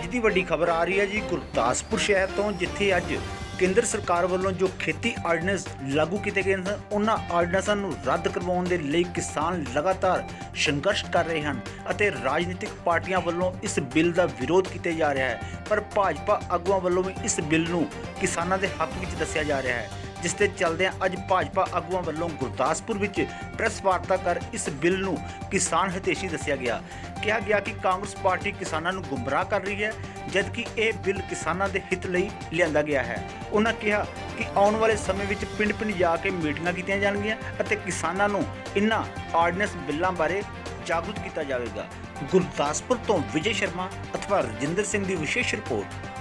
ਅੱਜ ਦੀ ਵੱਡੀ ਖਬਰ ਆ ਰਹੀ ਹੈ ਜੀ ਗੁਰਦਾਸਪੁਰ ਸ਼ਹਿਰ ਤੋਂ, ਜਿੱਥੇ ਅੱਜ ਕੇਂਦਰ ਸਰਕਾਰ ਵੱਲੋਂ ਜੋ ਖੇਤੀ ਆਰਡੀਨੈਂਸ ਲਾਗੂ ਕੀਤੇ ਗਏ ਹਨ ਉਹਨਾਂ ਆਰਡੀਨੈਂਸਾਂ ਨੂੰ ਰੱਦ ਕਰਵਾਉਣ ਦੇ ਲਈ ਕਿਸਾਨ ਲਗਾਤਾਰ ਸੰਘਰਸ਼ ਕਰ ਰਹੇ ਹਨ ਅਤੇ ਰਾਜਨੀਤਿਕ ਪਾਰਟੀਆਂ ਵੱਲੋਂ ਇਸ ਬਿੱਲ ਦਾ ਵਿਰੋਧ ਕੀਤਾ ਜਾ ਰਿਹਾ ਹੈ। ਪਰ ਭਾਜਪਾ ਆਗੂਆਂ ਵੱਲੋਂ ਵੀ ਇਸ ਬਿੱਲ ਨੂੰ ਕਿਸਾਨਾਂ ਦੇ ਹੱਕ ਵਿੱਚ ਦੱਸਿਆ ਜਾ ਰਿਹਾ ਹੈ, ਜਿਸ ਤੇ ਚੱਲਦਿਆਂ ਅੱਜ ਭਾਜਪਾ ਆਗੂਆਂ ਵੱਲੋਂ ਗੁਰਦਾਸਪੁਰ ਵਿੱਚ ਪ੍ਰੈਸ ਵਾਰਤਾ ਕਰ ਇਸ ਬਿੱਲ ਨੂੰ ਕਿਸਾਨ ਹਿਤੈਸ਼ੀ ਦੱਸਿਆ ਗਿਆ। ਕਿਹਾ ਗਿਆ ਕਿ ਕਾਂਗਰਸ ਪਾਰਟੀ ਕਿਸਾਨਾਂ ਨੂੰ ਗੁੰਮਰਾਹ ਕਰ ਰਹੀ ਹੈ, ਜਦਕਿ ਇਹ ਬਿੱਲ ਕਿਸਾਨਾਂ ਦੇ ਹਿੱਤ ਲਈ ਲਿਆਂਦਾ ਗਿਆ ਹੈ। ਉਹਨਾਂ ਕਿਹਾ ਕਿ ਆਉਣ ਵਾਲੇ ਸਮੇਂ ਵਿੱਚ ਪਿੰਡ-ਪਿੰਡ ਜਾ ਕੇ ਮੀਟਿੰਗਾਂ ਕੀਤੀਆਂ ਜਾਣਗੀਆਂ ਅਤੇ ਕਿਸਾਨਾਂ ਨੂੰ ਇਨ੍ਹਾਂ ਆਰਡੀਨੈਂਸ ਬਿੱਲਾਂ ਬਾਰੇ ਜਾਗਰੂਕ ਕੀਤਾ ਜਾਵੇਗਾ। ਗੁਰਦਾਸਪੁਰ ਤੋਂ ਵਿਜੇ ਸ਼ਰਮਾ ਅਥਵਾ ਰਜਿੰਦਰ ਸਿੰਘ ਦੀ ਵਿਸ਼ੇਸ਼ ਰਿਪੋਰਟ।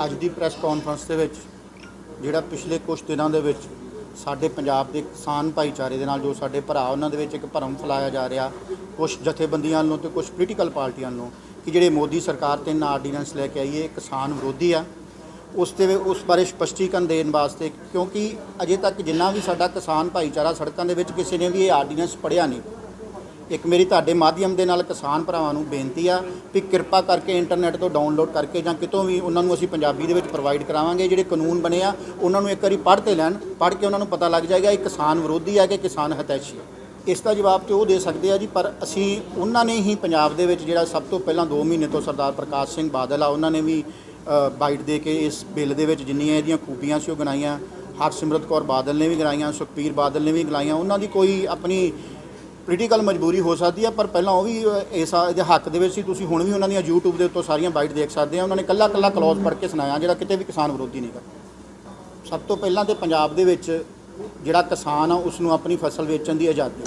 ਅੱਜ ਦੀ ਪ੍ਰੈਸ ਕਾਨਫਰੰਸ ਦੇ ਵਿੱਚ ਜਿਹੜਾ ਪਿਛਲੇ ਕੁਝ ਦਿਨਾਂ ਦੇ ਵਿੱਚ ਸਾਡੇ ਪੰਜਾਬ ਦੇ ਕਿਸਾਨ ਭਾਈਚਾਰੇ ਦੇ ਨਾਲ ਜੋ ਸਾਡੇ ਭਰਾ ਉਹਨਾਂ ਦੇ ਵਿੱਚ ਇੱਕ ਭਰਮ ਫੈਲਾਇਆ ਜਾ ਰਿਹਾ ਕੁਝ ਜਥੇਬੰਦੀਆਂ ਵੱਲੋਂ ਤੇ ਕੁਝ ਪੋਲੀਟੀਕਲ ਪਾਰਟੀਆਂ ਵੱਲੋਂ ਕਿ ਜਿਹੜੇ ਮੋਦੀ ਸਰਕਾਰ 3 ਆਰਡੀਨੈਂਸ ਲੈ ਕੇ ਆਈ ਹੈ ਕਿਸਾਨ ਵਿਰੋਧੀ ਆ। ਉਸ ਬਾਰੇ ਸਪਸ਼ਟੀਕਰਨ ਦੇਣ ਵਾਸਤੇ, ਕਿਉਂਕਿ ਅਜੇ ਤੱਕ ਜਿੰਨਾ ਵੀ ਸਾਡਾ ਕਿਸਾਨ ਭਾਈਚਾਰਾ ਸੜਕਾਂ ਦੇ ਵਿੱਚ ਕਿਸੇ ਨੇ ਵੀ ਇਹ ਆਰਡੀਨੈਂਸ ਪੜ੍ਹਿਆ ਨਹੀਂ। ਇੱਕ ਮੇਰੀ ਤੁਹਾਡੇ ਮਾਧਿਅਮ ਦੇ ਨਾਲ ਕਿਸਾਨ ਭਰਾਵਾਂ ਨੂੰ ਬੇਨਤੀ ਆ ਵੀ ਕਿਰਪਾ ਕਰਕੇ ਇੰਟਰਨੈਟ ਤੋਂ ਡਾਊਨਲੋਡ ਕਰਕੇ ਜਾਂ ਕਿਤੋਂ ਵੀ ਉਹਨਾਂ ਨੂੰ ਅਸੀਂ ਪੰਜਾਬੀ ਦੇ ਵਿੱਚ ਪ੍ਰੋਵਾਈਡ ਕਰਾਵਾਂਗੇ। ਜਿਹੜੇ ਕਾਨੂੰਨ ਬਣੇ ਆ ਉਹਨਾਂ ਨੂੰ ਇੱਕ ਵਾਰੀ ਪੜ੍ਹ ਤੇ ਲੈਣ, ਪੜ੍ਹ ਕੇ ਉਹਨਾਂ ਨੂੰ ਪਤਾ ਲੱਗ ਜਾਏਗਾ ਇਹ ਕਿਸਾਨ ਵਿਰੋਧੀ ਆ ਕਿ ਕਿਸਾਨ ਹਿਤੈਸ਼ੀ। ਇਸ ਦਾ ਜਵਾਬ ਤੇ ਉਹ ਦੇ ਸਕਦੇ ਆ ਜੀ, ਪਰ ਅਸੀਂ ਉਹਨਾਂ ਨੇ ਹੀ ਪੰਜਾਬ ਦੇ ਵਿੱਚ ਜਿਹੜਾ ਸਭ ਤੋਂ ਪਹਿਲਾਂ 2 ਮਹੀਨੇ ਤੋਂ ਸਰਦਾਰ ਪ੍ਰਕਾਸ਼ ਸਿੰਘ ਬਾਦਲ ਆ ਉਹਨਾਂ ਨੇ ਵੀ ਬਾਈਟ ਦੇ ਕੇ ਇਸ ਬਿੱਲ ਦੇ ਵਿੱਚ ਜਿੰਨੀਆਂ ਇਹਦੀਆਂ ਖੂਬੀਆਂ ਸੀ ਉਹ ਗਿਣਾਈਆਂ। ਹਰਸਿਮਰਤ ਕੌਰ ਬਾਦਲ ਨੇ ਵੀ ਗਿਣਾਈਆਂ, ਸੁਖਬੀਰ ਬਾਦਲ ਨੇ ਵੀ ਗਿਣਾਈਆਂ। ਉਹਨਾਂ ਦੀ ਕੋਈ ਆਪਣੀ ਪੋਲੀਟੀਕਲ ਮਜਬੂਰੀ ਹੋ ਸਕਦੀ ਆ, ਪਰ ਪਹਿਲਾਂ ਉਹ ਵੀ ਇਹਦੇ ਹੱਕ ਦੇ ਵਿੱਚ ਸੀ। ਤੁਸੀਂ ਹੁਣ ਵੀ ਉਹਨਾਂ ਦੀਆਂ YouTube ਦੇ ਉੱਤੋਂ ਸਾਰੀਆਂ ਬਾਈਟ ਦੇਖ ਸਕਦੇ ਆ। ਉਹਨਾਂ ਨੇ ਕੱਲਾ ਕਲੌਜ਼ ਪੜ੍ਹ ਕੇ ਸੁਣਾਇਆ ਜਿਹੜਾ ਕਿਤੇ ਵੀ ਕਿਸਾਨ ਵਿਰੋਧੀ ਨਹੀਂ ਗਾ। ਸਭ ਤੋਂ ਪਹਿਲਾਂ ਤੇ ਪੰਜਾਬ ਦੇ ਵਿੱਚ ਜਿਹੜਾ ਕਿਸਾਨ ਆ ਉਸ ਨੂੰ ਆਪਣੀ ਫਸਲ ਵੇਚਣ ਦੀ ਆਜ਼ਾਦੀ,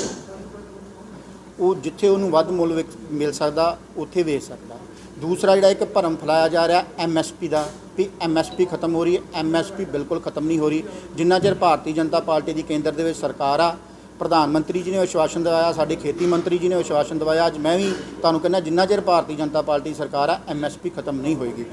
ਉਹ ਜਿੱਥੇ ਉਹਨੂੰ ਵੱਧ ਮੁੱਲ ਮਿਲ ਸਕਦਾ ਉੱਥੇ ਵੇਚ ਸਕਦਾ। ਦੂਸਰਾ ਜਿਹੜਾ ਇੱਕ ਭਰਮ ਫੈਲਾਇਆ ਜਾ ਰਿਹਾ MSP ਦਾ, ਵੀ MSP ਖਤਮ ਹੋ ਰਹੀ ਹੈ। MSP ਬਿਲਕੁਲ ਖਤਮ ਨਹੀਂ ਹੋ ਰਹੀ। ਜਿੰਨਾ ਚਿਰ ਭਾਰਤੀ ਜਨਤਾ ਪਾਰਟੀ ਦੀ ਕੇਂਦਰ ਦੇ ਵਿੱਚ ਸਰਕਾਰ ਆ, ਪ੍ਰਧਾਨ ਮੰਤਰੀ ਜੀ ਨੇ ਵਿਸ਼ਵਾਸਨ ਦਿਵਾਇਆ, ਸਾਡੇ ਖੇਤੀ ਮੰਤਰੀ ਜੀ ਨੇ ਵਿਸ਼ਵਾਸਨ ਦਿਵਾਇਆ, ਅੱਜ ਮੈਂ ਵੀ ਤੁਹਾਨੂੰ ਕਹਿੰਦਾ ਜਿੰਨਾ ਚਿਰ ਭਾਰਤੀ ਜਨਤਾ ਪਾਰਟੀ ਸਰਕਾਰ ਆ MSP ਖਤਮ ਨਹੀਂ ਹੋਏਗੀ।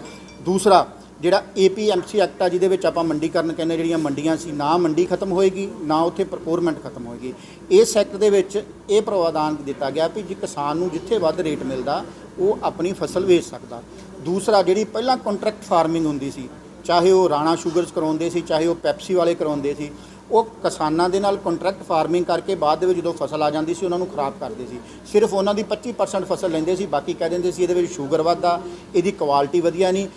ਦੂਸਰਾ ਜਿਹੜਾ APMC ਐਕਟ ਆ ਜਿਹਦੇ ਵਿੱਚ ਆਪਾਂ ਮੰਡੀਕਰਨ ਕਹਿੰਦੇ, ਜਿਹੜੀਆਂ ਮੰਡੀਆਂ ਸੀ ਨਾ ਮੰਡੀ ਖਤਮ ਹੋਏਗੀ ਨਾ ਉੱਥੇ ਪ੍ਰੋਕੋਰਮੈਂਟ ਖਤਮ ਹੋਏਗੀ। ਇਸ ਐਕਟ ਦੇ ਵਿੱਚ ਇਹ ਪ੍ਰਾਵਧਾਨ ਦਿੱਤਾ ਗਿਆ ਵੀ ਜੇ ਕਿਸਾਨ ਨੂੰ ਜਿੱਥੇ ਵੱਧ ਰੇਟ ਮਿਲਦਾ ਉਹ ਆਪਣੀ ਫਸਲ ਵੇਚ ਸਕਦਾ। ਦੂਸਰਾ ਜਿਹੜੀ ਪਹਿਲਾਂ ਕੰਟਰੈਕਟ ਫਾਰਮਿੰਗ ਹੁੰਦੀ ਸੀ, ਚਾਹੇ ਉਹ ਰਾਣਾ ਸ਼ੂਗਰਸ ਕਰਾਉਂਦੇ ਸੀ ਚਾਹੇ ਉਹ ਪੈਪਸੀ ਵਾਲੇ ਕਰਾਉਂਦੇ ਸੀ, ਉਹ ਕਿਸਾਨਾਂ ਦੇ ਨਾਲ ਕੰਟਰੈਕਟ ਫਾਰਮਿੰਗ ਕਰਕੇ ਬਾਅਦ ਦੇ ਵਿੱਚ ਜਦੋਂ ਫਸਲ ਆ ਜਾਂਦੀ ਸੀ ਉਹਨਾਂ ਨੂੰ ਖਰਾਬ ਕਰਦੇ ਸੀ। ਸਿਰਫ ਉਹਨਾਂ ਦੀ 25% ਫਸਲ ਲੈਂਦੇ ਸੀ, ਬਾਕੀ ਕਹਿ ਦਿੰਦੇ ਸੀ ਇਹਦੇ ਵਿੱਚ ਸ਼ੂਗਰ ਵੱਧਦਾ, ਇਹਦੀ ਕੁਆਲਿਟੀ ਵਧੀਆ ਨਹੀਂ।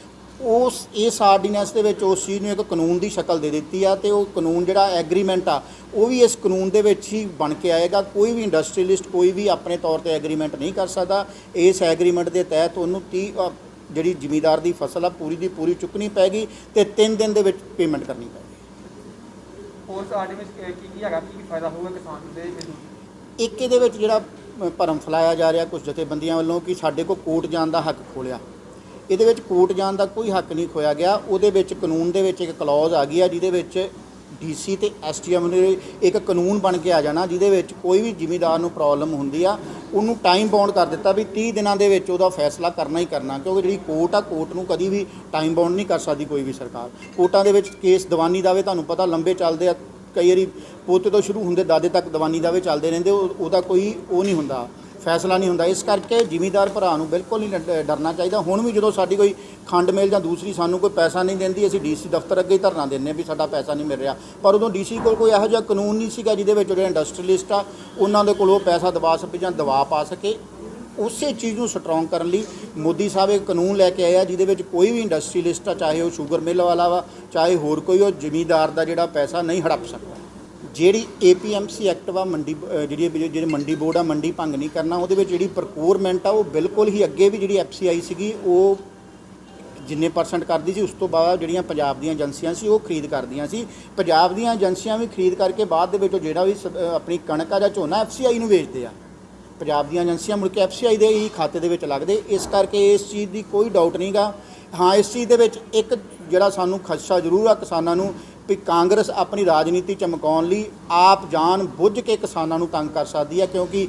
ਇਸ ਆਰਡੀਨੈਂਸ ਦੇ ਵਿੱਚ ਉਸ ਚੀਜ਼ ਨੂੰ ਇੱਕ ਕਾਨੂੰਨ ਦੀ ਸ਼ਕਲ ਦੇ ਦਿੱਤੀ ਆ ਤੇ ਉਹ ਕਾਨੂੰਨ ਜਿਹੜਾ ਐਗਰੀਮੈਂਟ ਆ ਉਹ ਵੀ ਇਸ ਕਾਨੂੰਨ ਦੇ ਵਿੱਚ ਹੀ ਬਣ ਕੇ ਆਏਗਾ। ਕੋਈ ਵੀ ਇੰਡਸਟਰੀਲਿਸਟ ਕੋਈ ਵੀ ਆਪਣੇ ਤੌਰ ਤੇ ਐਗਰੀਮੈਂਟ ਨਹੀਂ ਕਰ ਸਕਦਾ। ਇਸ ਐਗਰੀਮੈਂਟ ਦੇ ਤਹਿਤ ਉਹਨੂੰ ਜਿਹੜੀ ਜ਼ਿਮੀਂਦਾਰ ਦੀ ਫਸਲ ਆ ਪੂਰੀ ਦੀ ਪੂਰੀ ਚੁੱਕਣੀ ਪੈਗੀ ਤੇ 3 ਦਿਨ ਦੇ ਵਿੱਚ ਪੇਮੈਂਟ ਕਰਨੀ ਪੈਗੀ। ਉਸ ਆਰਡੀਨੈਂਸ ਕੀ ਹੈਗਾ, ਕੀ ਫਾਇਦਾ ਹੋਊਗਾ ਕਿਸਾਨ ਦੇ? ਇੱਕ ਇਹਦੇ ਵਿੱਚ ਜਿਹੜਾ ਭਰਮ ਫੈਲਾਇਆ ਜਾ ਰਿਹਾ ਕੁਝ ਜਥੇਬੰਦੀਆਂ ਵੱਲੋਂ ਕਿ ਸਾਡੇ ਕੋਲ ਕੋਰਟ ਜਾਣ ਦਾ ਹੱਕ ਖੋਲਿਆ। ਇਹਦੇ ਵਿੱਚ ਕੋਰਟ ਜਾਣ ਦਾ ਕੋਈ ਹੱਕ ਨਹੀਂ ਖੋਇਆ ਗਿਆ। ਉਹਦੇ ਵਿੱਚ ਕਾਨੂੰਨ ਦੇ ਵਿੱਚ ਇੱਕ ਕਲੌਜ਼ ਆ ਗਈ ਆ ਜਿਹਦੇ ਵਿੱਚ DC ਤੇ STM ਨੇ ਇੱਕ ਕਾਨੂੰਨ ਬਣ ਕੇ ਆ ਜਾਣਾ ਜਿਹਦੇ ਵਿੱਚ ਕੋਈ ਵੀ ਜ਼ਿਮੀਂਦਾਰ ਨੂੰ ਪ੍ਰੋਬਲਮ ਹੁੰਦੀ ਆ ਉਹਨੂੰ ਟਾਈਮ ਬਾਉਂਡ ਕਰ ਦਿੱਤਾ ਵੀ 30 ਦਿਨਾਂ ਦੇ ਵਿੱਚ ਉਹਦਾ ਫੈਸਲਾ ਕਰਨਾ ਹੀ ਕਰਨਾ। ਕਿਉਂਕਿ ਜਿਹੜੀ ਕੋਰਟ ਆ ਕੋਰਟ ਨੂੰ ਕਦੀ ਵੀ ਟਾਈਮ ਬਾਉਂਡ ਨਹੀਂ ਕਰ ਸਕਦੀ ਕੋਈ ਵੀ ਸਰਕਾਰ। ਕੋਰਟਾਂ ਦੇ ਵਿੱਚ ਕੇਸ ਦੀਵਾਨੀ ਦਾਅਵੇ ਤੁਹਾਨੂੰ ਪਤਾ ਲੰਬੇ ਚੱਲਦੇ ਆ, ਕਈ ਵਾਰੀ ਪੋਤੇ ਤੋਂ ਸ਼ੁਰੂ ਹੁੰਦੇ ਦਾਦੇ ਤੱਕ ਦੀਵਾਨੀ ਦਾਅਵੇ ਚੱਲਦੇ ਰਹਿੰਦੇ, ਉਹਦਾ ਕੋਈ ਉਹ ਨਹੀਂ ਹੁੰਦਾ, ਫੈਸਲਾ ਨਹੀਂ ਹੁੰਦਾ। ਇਸ ਕਰਕੇ ਜ਼ਿਮੀਂਦਾਰ ਭਰਾ ਨੂੰ ਬਿਲਕੁਲ ਨਹੀਂ ਡਰਨਾ ਚਾਹੀਦਾ। ਹੁਣ ਵੀ ਜਦੋਂ ਸਾਡੀ ਕੋਈ ਖੰਡ ਮਿਲ ਜਾਂ ਦੂਸਰੀ ਸਾਨੂੰ ਕੋਈ ਪੈਸਾ ਨਹੀਂ ਦਿੰਦੀ, ਅਸੀਂ DC ਦਫ਼ਤਰ ਅੱਗੇ ਹੀ ਧਰਨਾ ਦਿੰਦੇ ਵੀ ਸਾਡਾ ਪੈਸਾ ਨਹੀਂ ਮਿਲ ਰਿਹਾ। ਪਰ ਉਦੋਂ DC ਕੋਲ ਕੋਈ ਇਹੋ ਜਿਹਾ ਕਾਨੂੰਨ ਨਹੀਂ ਸੀਗਾ ਜਿਹਦੇ ਵਿੱਚ ਜਿਹੜੇ ਇੰਡਸਟਰੀਲਿਸਟ ਆ ਉਹਨਾਂ ਦੇ ਕੋਲ ਉਹ ਪੈਸਾ ਦਬਾ ਸਕੇ ਜਾਂ ਦਬਾ ਪਾ ਸਕੇ। ਉਸੇ ਚੀਜ਼ ਨੂੰ ਸਟਰੋਂਗ ਕਰਨ ਲਈ ਮੋਦੀ ਸਾਹਿਬ ਇੱਕ ਕਾਨੂੰਨ ਲੈ ਕੇ ਆਏ ਆ ਜਿਹਦੇ ਵਿੱਚ ਕੋਈ ਵੀ ਇੰਡਸਟਰੀਲਿਸਟ ਆ, ਚਾਹੇ ਉਹ ਸ਼ੂਗਰ ਮਿੱਲ ਵਾਲਾ ਵਾ ਚਾਹੇ ਹੋਰ ਕੋਈ, ਉਹ ਜ਼ਿਮੀਂਦਾਰ ਦਾ ਜਿਹੜਾ ਪੈਸਾ ਨਹੀਂ ਹੜਪ ਸਕਦਾ। ਜਿਹੜੀ APMC ਐਕਟ ਵਾ ਜਿਹੜੀ ਮੰਡੀ ਬੋਰਡ ਆ ਮੰਡੀ ਭੰਗ ਨਹੀਂ ਕਰਨਾ, ਉਹਦੇ ਵਿੱਚ ਜਿਹੜੀ ਪ੍ਰੋਕੋਰਮੈਂਟ ਆ ਉਹ ਬਿਲਕੁਲ ਹੀ ਅੱਗੇ ਵੀ ਜਿਹੜੀ FCI ਸੀਗੀ ਉਹ ਜਿੰਨੇ % ਕਰਦੀ ਸੀ ਉਸ ਤੋਂ ਬਾਅਦ ਜਿਹੜੀਆਂ ਪੰਜਾਬ ਦੀਆਂ ਏਜੰਸੀਆਂ ਸੀ ਉਹ ਖਰੀਦ ਕਰਦੀਆਂ ਸੀ। ਪੰਜਾਬ ਦੀਆਂ ਏਜੰਸੀਆਂ ਵੀ ਖਰੀਦ ਕਰਕੇ ਬਾਅਦ ਦੇ ਵਿੱਚ ਜਿਹੜਾ ਵੀ ਆਪਣੀ ਕਣਕ ਆ ਜਾਂ ਝੋਨਾ FCI ਨੂੰ ਵੇਚਦੇ ਆ। ਪੰਜਾਬ ਦੀਆਂ ਏਜੰਸੀਆਂ ਮੁੜ ਕੇ FCI ਦੇ ਹੀ ਖਾਤੇ ਦੇ ਵਿੱਚ ਲੱਗਦੇ। ਇਸ ਕਰਕੇ ਇਸ ਚੀਜ਼ ਦੀ ਕੋਈ ਡਾਊਟ ਨਹੀਂ ਗਾ। ਹਾਂ, ਇਸ ਚੀਜ਼ ਦੇ ਵਿੱਚ ਇੱਕ ਜਿਹੜਾ ਸਾਨੂੰ ਖਦਸ਼ਾ ਜ਼ਰੂਰ ਆ ਕਿਸਾਨਾਂ ਨੂੰ ਵੀ ਕਾਂਗਰਸ ਆਪਣੀ ਰਾਜਨੀਤੀ ਚਮਕਾਉਣ ਲਈ ਆਪ ਜਾਣ ਬੁੱਝ ਕੇ ਕਿਸਾਨਾਂ ਨੂੰ ਤੰਗ ਕਰ ਸਕਦੀ ਹੈ। ਕਿਉਂਕਿ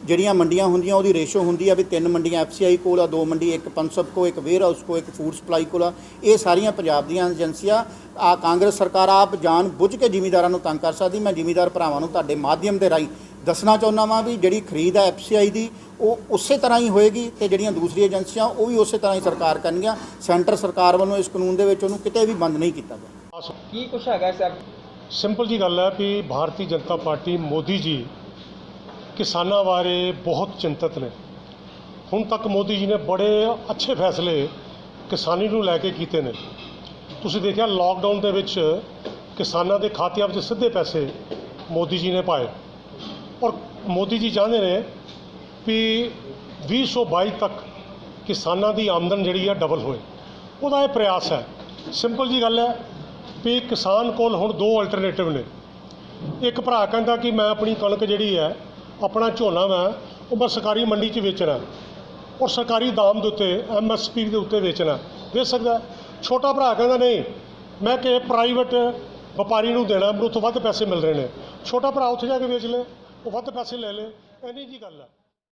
ਜਿਹੜੀਆਂ ਮੰਡੀਆਂ ਹੁੰਦੀਆਂ ਉਹਦੀ ਰੇਸ਼ੋ ਹੁੰਦੀ ਆ ਵੀ 3 ਮੰਡੀਆਂ FCI ਕੋਲ ਆ, 2 ਮੰਡੀ, ਇੱਕ ਪਨਸਪ ਕੋ, ਇੱਕ ਵੇਅਰ ਹਾਊਸ ਕੋ, ਇੱਕ ਫੂਡ ਸਪਲਾਈ ਕੋਲ ਆ। ਇਹ ਸਾਰੀਆਂ ਪੰਜਾਬ ਦੀਆਂ ਏਜੰਸੀਆਂ ਕਾਂਗਰਸ ਸਰਕਾਰ ਆਪ ਜਾਣ ਬੁੱਝ ਕੇ ਜ਼ਿਮੀਂਦਾਰਾਂ ਨੂੰ ਤੰਗ ਕਰ ਸਕਦੀ। ਮੈਂ ਜ਼ਿਮੀਂਦਾਰ ਭਰਾਵਾਂ ਨੂੰ ਤੁਹਾਡੇ ਮਾਧਿਅਮ ਦੇ ਰਾਹੀਂ ਦੱਸਣਾ ਚਾਹੁੰਦਾ ਵਾਂ ਵੀ ਜਿਹੜੀ ਖਰੀਦ ਹੈ FCI ਦੀ ਉਹ ਉਸੇ ਤਰ੍ਹਾਂ ਹੀ ਹੋਏਗੀ ਤੇ ਜਿਹੜੀਆਂ ਦੂਸਰੀਆਂ ਏਜੰਸੀਆਂ ਉਹ ਵੀ ਉਸੇ ਤਰ੍ਹਾਂ ਹੀ ਸਰਕਾਰ ਕਰਨਗੀਆਂ। ਸੈਂਟਰ ਸਰਕਾਰ ਵੱਲੋਂ ਇਸ ਕਾਨੂੰਨ ਦੇ ਵਿੱਚ ਉਹਨੂੰ ਕਿਤੇ ਵੀ ਬੰਦ ਨਹੀਂ ਕੀਤਾ ਗਿਆ। ਕੀ ਕੁਛ ਹੈਗਾ ਸਰ? ਸਿੰਪਲ ਜੀ ਗੱਲ ਹੈ ਵੀ ਭਾਰਤੀ ਜਨਤਾ ਪਾਰਟੀ ਮੋਦੀ ਜੀ ਕਿਸਾਨਾਂ ਬਾਰੇ ਬਹੁਤ ਚਿੰਤਤ ਨੇ। ਹੁਣ ਤੱਕ ਮੋਦੀ ਜੀ ਨੇ ਬੜੇ ਅੱਛੇ ਫੈਸਲੇ ਕਿਸਾਨੀ ਨੂੰ ਲੈ ਕੇ ਕੀਤੇ ਨੇ। ਤੁਸੀਂ ਦੇਖਿਆ ਲਾਕਡਾਊਨ ਦੇ ਵਿੱਚ ਕਿਸਾਨਾਂ ਦੇ ਖਾਤਿਆਂ ਵਿੱਚ ਸਿੱਧੇ ਪੈਸੇ ਮੋਦੀ ਜੀ ਨੇ ਪਾਏ ਔਰ ਮੋਦੀ ਜੀ ਚਾਹੁੰਦੇ ਨੇ ਵੀ 2022 ਤੱਕ ਕਿਸਾਨਾਂ ਦੀ ਆਮਦਨ ਜਿਹੜੀ ਹੈ ਡਬਲ ਹੋਏ। ਉਹਦਾ ਇਹ ਪ੍ਰਯਾਸ ਹੈ। ਸਿੰਪਲ ਜੀ ਗੱਲ ਹੈ ਵੀ ਕਿਸਾਨ ਕੋਲ ਹੁਣ ਦੋ ਅਲਟਰਨੇਟਿਵ ਨੇ। ਇੱਕ ਭਰਾ ਕਹਿੰਦਾ ਕਿ ਮੈਂ ਆਪਣੀ ਕਣਕ ਜਿਹੜੀ ਹੈ ਆਪਣਾ ਝੋਨਾ ਮੈਂ ਉਹ ਮੈਂ ਸਰਕਾਰੀ ਮੰਡੀ 'ਚ ਵੇਚਣਾ ਔਰ ਸਰਕਾਰੀ ਦਾਮ ਦੇ ਉੱਤੇ MSP ਦੇ ਉੱਤੇ ਵੇਚ ਸਕਦਾ। ਛੋਟਾ ਭਰਾ ਕਹਿੰਦਾ ਨਹੀਂ ਮੈਂ ਕਿ ਪ੍ਰਾਈਵੇਟ ਵਪਾਰੀ ਨੂੰ ਦੇਣਾ, ਮੈਨੂੰ ਉੱਥੋਂ ਵੱਧ ਪੈਸੇ ਮਿਲ ਰਹੇ ਨੇ। ਛੋਟਾ ਭਰਾ ਉੱਥੇ ਜਾ ਕੇ ਵੇਚ ਲੈ, ਉਹ ਵੱਧ ਪੈਸੇ ਲੈ ਲੈ, ਇੰਨੀ ਜੀ ਗੱਲ ਹੈ।